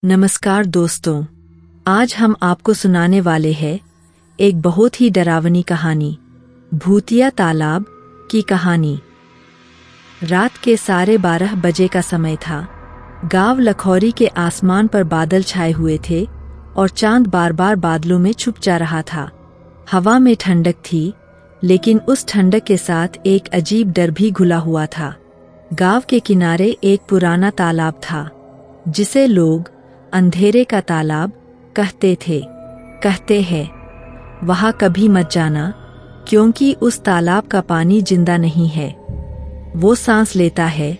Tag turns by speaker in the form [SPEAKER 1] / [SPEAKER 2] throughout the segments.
[SPEAKER 1] नमस्कार दोस्तों, आज हम आपको सुनाने वाले हैं एक बहुत ही डरावनी कहानी, भूतिया तालाब की कहानी। रात के 12:30 बजे का समय था। गांव लखौरी के आसमान पर बादल छाए हुए थे और चांद बार बार बादलों में छुप जा रहा था। हवा में ठंडक थी, लेकिन उस ठंडक के साथ एक अजीब डर भी घुला हुआ था। गांव के किनारे एक पुराना तालाब था, जिसे लोग अंधेरे का तालाब कहते हैं। वहाँ कभी मत जाना, क्योंकि उस तालाब का पानी जिंदा नहीं है। वो सांस लेता है,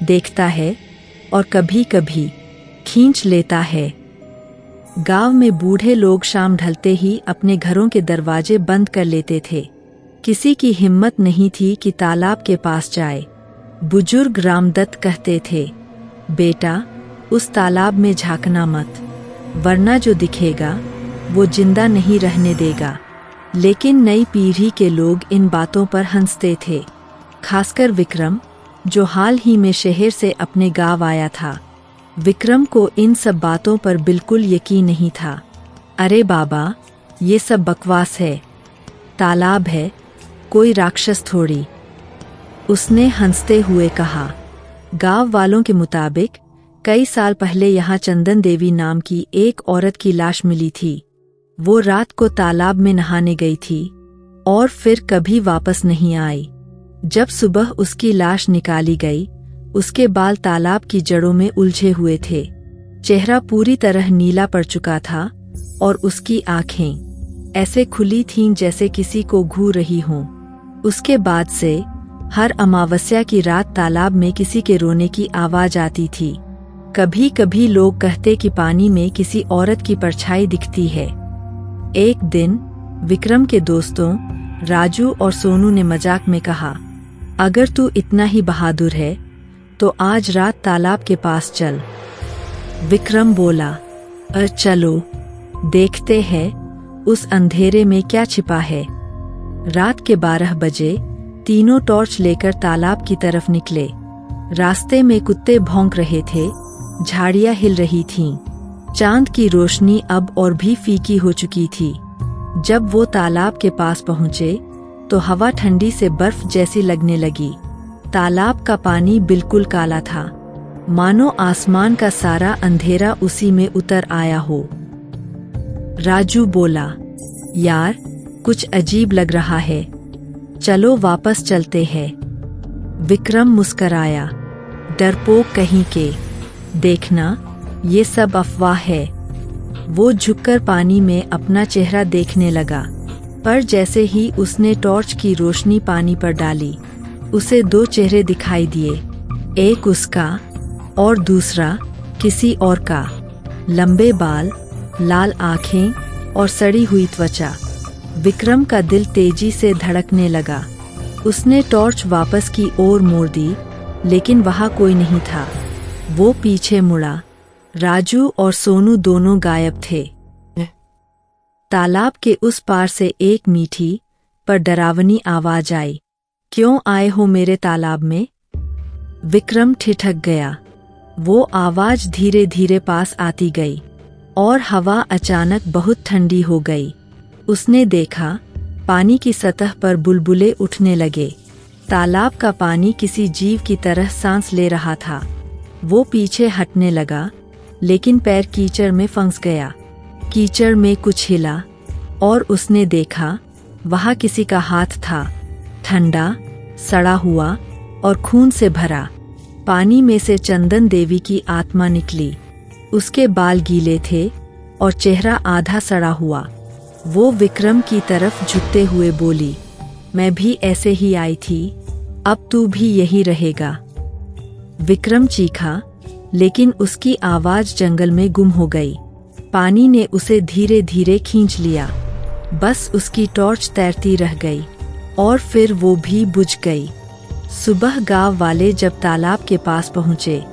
[SPEAKER 1] देखता है और कभी कभी खींच लेता है। गांव में बूढ़े लोग शाम ढलते ही अपने घरों के दरवाजे बंद कर लेते थे। किसी की हिम्मत नहीं थी कि तालाब के पास जाए। बुजुर्ग रामदत्त कहते थे, बेटा, उस तालाब में झांकना मत, वरना जो दिखेगा वो जिंदा नहीं रहने देगा। लेकिन नई पीढ़ी के लोग इन बातों पर हंसते थे, खासकर विक्रम, जो हाल ही में शहर से अपने गांव आया था। विक्रम को इन सब बातों पर बिल्कुल यकीन नहीं था। अरे बाबा, ये सब बकवास है, तालाब है, कोई राक्षस थोड़ी, उसने हंसते हुए कहा। गांव वालों के मुताबिक कई साल पहले यहाँ चंदन देवी नाम की एक औरत की लाश मिली थी। वो रात को तालाब में नहाने गई थी और फिर कभी वापस नहीं आई। जब सुबह उसकी लाश निकाली गई, उसके बाल तालाब की जड़ों में उलझे हुए थे। चेहरा पूरी तरह नीला पड़ चुका था और उसकी आंखें ऐसे खुली थीं जैसे किसी को घूर रही हों। उसके बाद से हर अमावस्या की रात तालाब में किसी के रोने की आवाज आती थी। कभी कभी लोग कहते कि पानी में किसी औरत की परछाई दिखती है। एक दिन विक्रम के दोस्तों राजू और सोनू ने मजाक में कहा, अगर तू इतना ही बहादुर है तो आज रात तालाब के पास चल। विक्रम बोला, चलो, देखते हैं उस अंधेरे में क्या छिपा है। रात के 12 बजे तीनों टॉर्च लेकर तालाब की तरफ निकले। रास्ते में कुत्ते भौंक रहे थे, झाड़ियां हिल रही थीं। चांद की रोशनी अब और भी फीकी हो चुकी थी। जब वो तालाब के पास पहुंचे तो हवा ठंडी से बर्फ जैसी लगने लगी। तालाब का पानी बिल्कुल काला था, मानो आसमान का सारा अंधेरा उसी में उतर आया हो। राजू बोला, यार, कुछ अजीब लग रहा है, चलो वापस चलते हैं। विक्रम मुस्कराया, डरपोक कहीं के, देखना, ये सब अफवाह है। वो झुककर पानी में अपना चेहरा देखने लगा, पर जैसे ही उसने टॉर्च की रोशनी पानी पर डाली, उसे 2 चेहरे दिखाई दिए। एक उसका और दूसरा किसी और का। लंबे बाल, लाल आंखें और सड़ी हुई त्वचा। विक्रम का दिल तेजी से धड़कने लगा। उसने टॉर्च वापस की ओर मोड़ दी, लेकिन वहां कोई नहीं था। वो पीछे मुड़ा। राजू और सोनू दोनों गायब थे। तालाब के उस पार से एक मीठी पर डरावनी आवाज आई, क्यों आए हो मेरे तालाब में? विक्रम ठिठक गया। वो आवाज धीरे धीरे पास आती गई और हवा अचानक बहुत ठंडी हो गई। उसने देखा, पानी की सतह पर बुलबुले उठने लगे। तालाब का पानी किसी जीव की तरह सांस ले रहा था। वो पीछे हटने लगा, लेकिन पैर कीचड़ में फंस गया। कीचड़ में कुछ हिला और उसने देखा, वहाँ किसी का हाथ था, ठंडा, सड़ा हुआ और खून से भरा। पानी में से चंदन देवी की आत्मा निकली। उसके बाल गीले थे और चेहरा आधा सड़ा हुआ। वो विक्रम की तरफ झुकते हुए बोली, मैं भी ऐसे ही आई थी, अब तू भी यही रहेगा। विक्रम चीखा, लेकिन उसकी आवाज जंगल में गुम हो गई। पानी ने उसे धीरे धीरे खींच लिया। बस उसकी टॉर्च तैरती रह गई और फिर वो भी बुझ गई। सुबह गांव वाले जब तालाब के पास पहुंचे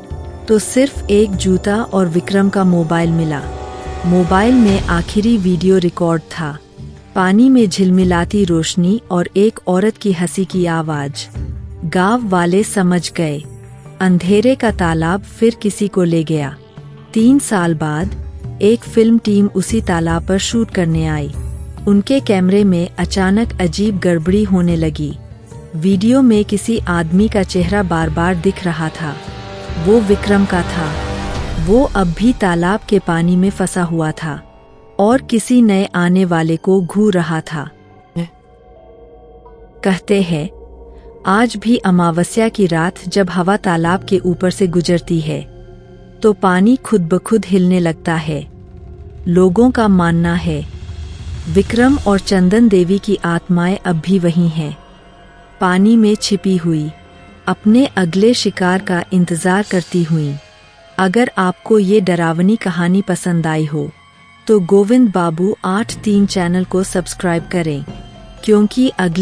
[SPEAKER 1] तो सिर्फ एक जूता और विक्रम का मोबाइल मिला। मोबाइल में आखिरी वीडियो रिकॉर्ड था, पानी में झिलमिलाती रोशनी और एक औरत की हंसी की आवाज। गांव वाले समझ गए, अंधेरे का तालाब फिर किसी को ले गया। 3 साल बाद एक फिल्म टीम उसी तालाब पर शूट करने आई। उनके कैमरे में अचानक अजीब गड़बड़ी होने लगी। वीडियो में किसी आदमी का चेहरा बार बार दिख रहा था। वो विक्रम का था। वो अब भी तालाब के पानी में फंसा हुआ था और किसी नए आने वाले को घूर रहा था। कहते हैं आज भी अमावस्या की रात जब हवा तालाब के ऊपर से गुजरती है तो पानी खुद ब खुद हिलने लगता है। लोगों का मानना है विक्रम और चंदन देवी की आत्माएं अब भी वहीं हैं, पानी में छिपी हुई, अपने अगले शिकार का इंतजार करती हुई। अगर आपको ये डरावनी कहानी पसंद आई हो तो गोविंद बाबू 83 चैनल को सब्सक्राइब करें, क्योंकि अगली